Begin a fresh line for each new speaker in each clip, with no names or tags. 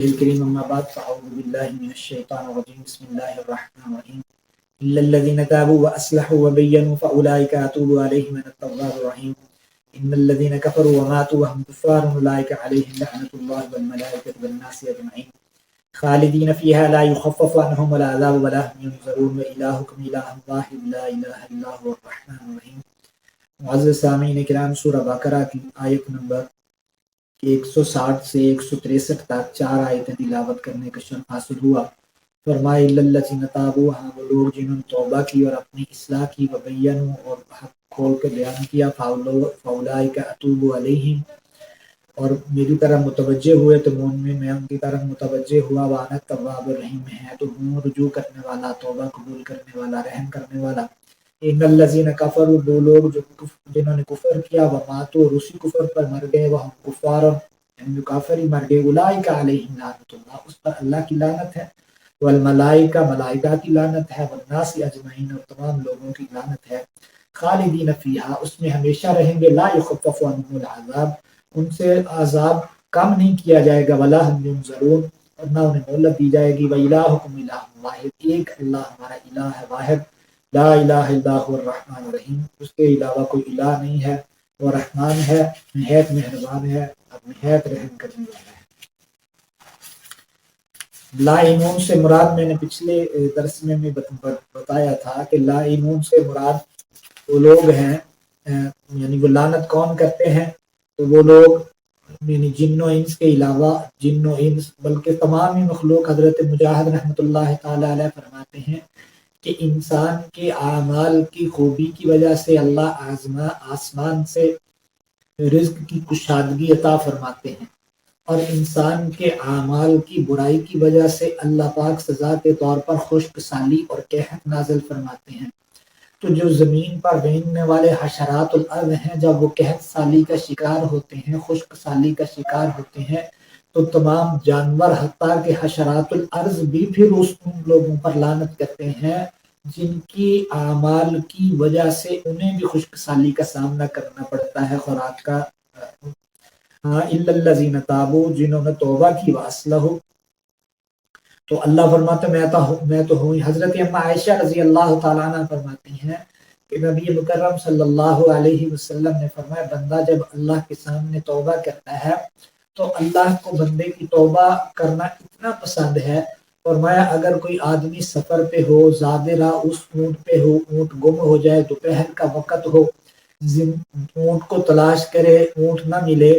الكريم أما بعد فأعوذ بالله من الشيطان الرجيم بسم الله الرحمن الرحيم إلا الذين تابوا وأصلحوا وبينوا فأولئك أتوب عليهم أنا التواب الرحيم إن الذين كفروا وماتوا وهم كفار أولئك عليهم لعنة الله والملائكة والناس أجمعين خالدين فيها لا يخفف عنهم العذاب ولا هم ينظرون وإلهكم إله واحد لا إله إلا هو الرحمن الرحيم. معزز سامعین کرام، سورہ بقرہ کی آیت نمبر 160 سے 163 تک 4 آیتیں تلاوت کرنے کا شرف حاصل ہوا. فرمائے الذین تابوا، وہ لوگ جنہوں نے توبہ کی اور اپنی اصلاح کی، وبینوا اور حق کھول کے بیان کیا، فاولئک اتوب علیہم اور میری طرف متوجہ ہوئے تو میں ان کی طرف متوجہ ہوا، وانا التواب الرحیم ہے تو ہوں رجوع کرنے والا، توبہ قبول کرنے والا، رحم کرنے والا. ان الذین کفروا، وہ لوگ جنہوں نے کفر کیا، وماتوا اور اسی کفر پر مر گئے، وہم کفار یعنی جو کافر ہی مر گئے، اولئک علیہم لعنت اللہ، اس پر اللہ کی لعنت ہے، والملائکہ ملائکہ کی لعنت ہے، والناس اجمعین اور تمام لوگوں کی لعنت ہے. خالدین فیہا، اس میں ہمیشہ رہیں گے، لا یخفف عنہم العذاب، ان سے عذاب کم نہیں کیا جائے گا، ولا هم ینظرون اور نہ انہیں مہلت دی جائے گی. وَإِلَٰهُكُمْ إِلَٰهٌ واحد، ایک اللہ ہمارا الہ ہے واحد، لا الہ الا هو الرحمن الرحیم، اس کے علاوہ کوئی الہ نہیں ہے، وہ رحمان ہے، نہایت مہربان ہے اور نہایت رحم کرنے والا ہے. لائنون سے مراد میں نے پچھلے درس میں بتایا تھا کہ لائنون سے مراد وہ لوگ ہیں، یعنی وہ لعنت کون کرتے ہیں، تو وہ لوگ یعنی جن و انس کے علاوہ جن و انس بلکہ تمام ہی مخلوق. حضرت مجاہد رحمۃ اللہ تعالی علیہ فرماتے ہیں کہ انسان کے اعمال کی خوبی کی وجہ سے اللہ آسمان سے رزق کی کشادگی عطا فرماتے ہیں، اور انسان کے اعمال کی برائی کی وجہ سے اللہ پاک سزا کے طور پر خشک سالی اور قحط نازل فرماتے ہیں. تو جو زمین پر رینگنے والے حشرات الارض ہیں، جب وہ قحط سالی کا شکار ہوتے ہیں، خشک سالی کا شکار ہوتے ہیں، تو تمام جانور حتیٰ کہ حشرات الارض بھی پھر ان لوگوں پر لعنت کرتے ہیں جن کی اعمال کی وجہ سے انہیں بھی خشک سالی کا سامنا کرنا پڑتا ہے، خوراک کا. الا الذین تابوا، جنہوں نے توبہ کی، واصلحوا تو اللہ فرماتا میں تو ہوں. حضرت اما عائشہ رضی اللہ تعالیٰ عنہ فرماتی ہیں کہ نبی مکرم صلی اللہ علیہ وسلم نے فرمایا بندہ جب اللہ کے سامنے توبہ کرتا ہے تو اللہ کو بندے کی توبہ کرنا اتنا پسند ہے. فرمایا اگر کوئی آدمی سفر پہ ہو، زیادہ راہ اس اونٹ پہ ہو، اونٹ گم ہو جائے، دوپہر کا وقت ہو، اونٹ کو تلاش کرے، اونٹ نہ ملے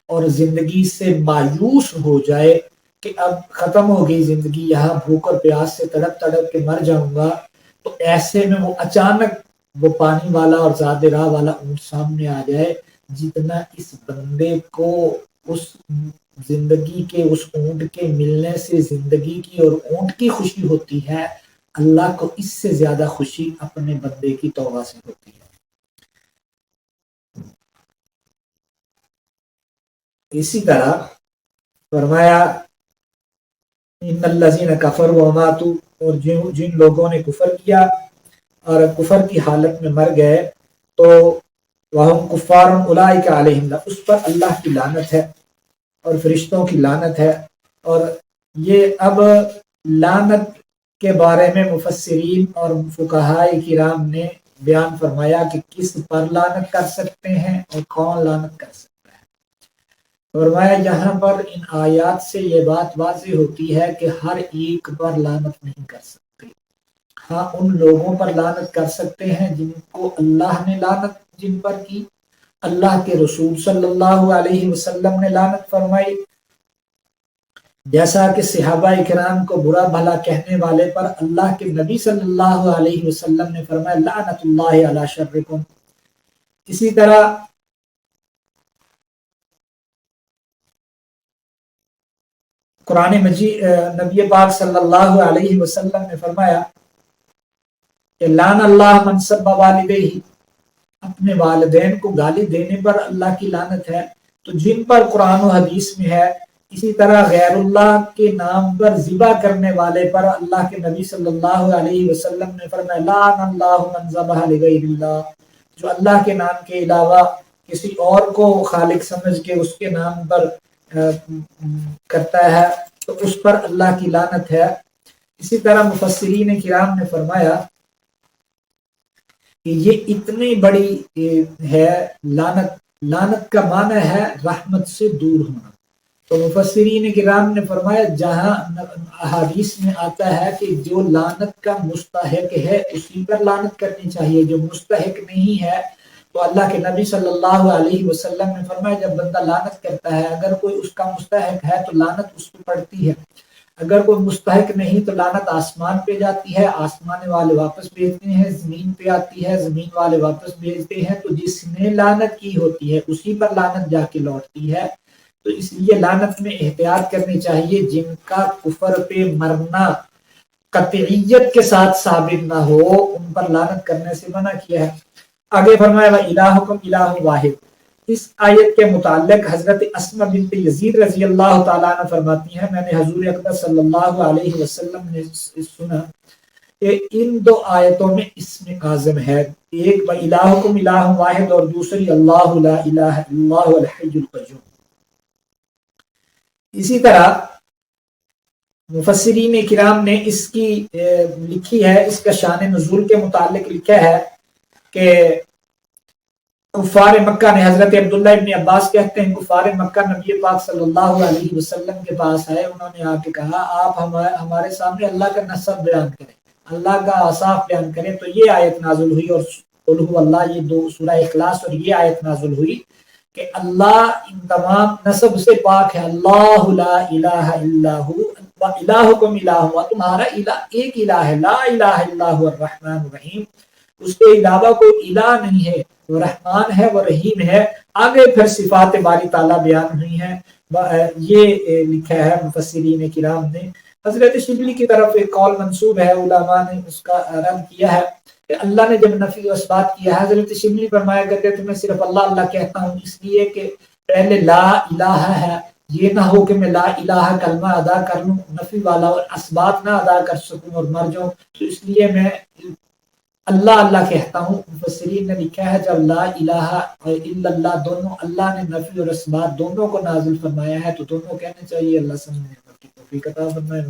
اور زندگی سے مایوس ہو جائے کہ اب ختم ہو گئی زندگی، یہاں بھوک اور پیاس سے تڑپ تڑپ کے مر جاؤں گا، تو ایسے میں وہ اچانک وہ پانی والا اور زیادہ راہ والا اونٹ سامنے آ جائے، جتنا اس بندے کو اس زندگی کے اس اونٹ کے ملنے سے زندگی کی اور اونٹ کی خوشی ہوتی ہے، اللہ کو اس سے زیادہ خوشی اپنے بندے کی توبہ سے ہوتی ہے. اسی طرح فرمایا ان الذین کفروا وماتوا، اور جن لوگوں نے کفر کیا اور کفر کی حالت میں مر گئے تو وہم کفار اولئک علیہم، اس پر اللہ کی لعنت ہے اور فرشتوں کی لعنت ہے. اور یہ اب لعنت کے بارے میں مفسرین اور فقہاء کرام نے بیان فرمایا کہ کس پر لعنت کر سکتے ہیں اور کون لعنت کر سکتا ہے. فرمایا یہاں پر ان آیات سے یہ بات واضح ہوتی ہے کہ ہر ایک پر لعنت نہیں کر سکتے. ہاں ان لوگوں پر لعنت کر سکتے ہیں جن کو اللہ نے لعنت جن پر کی، اللہ کے رسول صلی اللہ علیہ وسلم نے لعنت فرمائی، جیسا کہ صحابہ کرام کو برا بھلا کہنے والے پر اللہ کے نبی صلی اللہ علیہ وسلم نے فرمایا لعنت اللہ علی شرکم. اسی طرح قرآن مجید نبی پاک صلی اللہ علیہ وسلم نے فرمایا کہ لعن اللہ من سب والدیہ، اپنے والدین کو گالی دینے پر اللہ کی لعنت ہے. تو جن پر قرآن و حدیث میں ہے، اسی طرح غیر اللہ کے نام پر ذبح کرنے والے پر اللہ کے نبی صلی اللہ علیہ وسلم نے فرمایا لعن اللہ من ذبح لغیر اللہ، جو اللہ کے نام کے علاوہ کسی اور کو خالق سمجھ کے اس کے نام پر کرتا ہے تو اس پر اللہ کی لعنت ہے۔ اسی طرح مفسرین کرام نے فرمایا کہ یہ اتنی بڑی ہے لعنت، لعنت کا معنی ہے رحمت سے دور ہونا۔ تو مفسرین کرام نے فرمایا جہاں احادیث میں آتا ہے کہ جو لعنت کا مستحق ہے اسی پر لعنت کرنی چاہیے، جو مستحق نہیں ہے تو اللہ کے نبی صلی اللہ علیہ وسلم نے فرمایا جب بندہ لعنت کرتا ہے اگر کوئی اس کا مستحق ہے تو لعنت اس پہ پڑتی ہے، اگر کوئی مستحق نہیں تو لعنت آسمان پہ جاتی ہے، آسمان والے واپس بھیجتے ہیں، زمین پہ آتی ہے، زمین والے واپس بھیجتے ہیں، تو جس نے لعنت کی ہوتی ہے اسی پر لعنت جا کے لوٹتی ہے۔ تو اس لیے لعنت میں احتیاط کرنی چاہیے، جن کا کفر پہ مرنا قطعیت کے ساتھ ثابت نہ ہو ان پر لعنت کرنے سے منع کیا ہے۔ آگے فرمایا وَإِلَٰهُكُمْ إِلَٰهٌ وَاحِدٌ۔ اس آیت کے متعلق حضرت اسماء بنت یزید رضی اللہ تعالیٰ عنہ فرماتی ہیں میں نے حضور اکرم صلی اللہ علیہ وسلم نے سنا کہ ان دو آیتوں میں اسم اعظم ہے، ایک وَإِلَٰهُكُمْ إِلَٰهٌ وَاحِدٌ اور دوسری اللہ لا الہ الا اللہ الحی القیوم۔ اسی طرح مفسرین کرام نے اس کی لکھی ہے، اس کا شان نزول کے متعلق لکھا ہے کہ کفار مکہ نے، حضرت عبداللہ ابن عباس کہتے ہیں کفار مکہ نبی پاک صلی اللہ علیہ وسلم کے پاس آئے، انہوں نے آ کے کہا آپ ہمارے سامنے اللہ کا نسب بیان کریں، اللہ کا اوصاف بیان کریں، تو یہ آیت نازل ہوئی اور قل هو اللہ، یہ دو سورہ اخلاص اور یہ آیت نازل ہوئی کہ اللہ ان تمام نسب سے پاک ہے، اللہ لا الہ الا ہو وَإِلَٰهُكُمْ إِلَٰهٌ، تمہارا الہ ایک الہ ہے، لا الہ الا هو الرحمن الرحیم، اس کے علاوہ کوئی الہ نہیں ہے، وہ رحمان ہے وہ رحیم ہے۔ آگے پھر صفات باری تعالیٰ بیان ہوئی ہیں، یہ لکھا ہے مفسرین کرام نے۔ حضرت شبلی کی طرف ایک قول منسوب ہے، علماء نے اس کا رد کیا ہے کہ اللہ نے جب نفی و اثبات کیا ہے، حضرت شبلی فرمایا کرتے تھے میں صرف اللہ اللہ کہتا ہوں اس لیے کہ پہلے لا الہ ہے، یہ نہ ہو کہ میں لا الہ کلمہ ادا کر لوں نفی والا اور اثبات نہ ادا کر سکوں اور مر جاؤں، تو اس لیے میں اللہ اللہ کہتا ہوں۔ مفسرین نے لکھا ہے جب لا الہ الا اللہ دونوں اللہ نے نفی اور اثبات دونوں کو نازل فرمایا ہے تو دونوں کہنے چاہیے، اللہ سمجھنے کی توفیق عطا فرمائے۔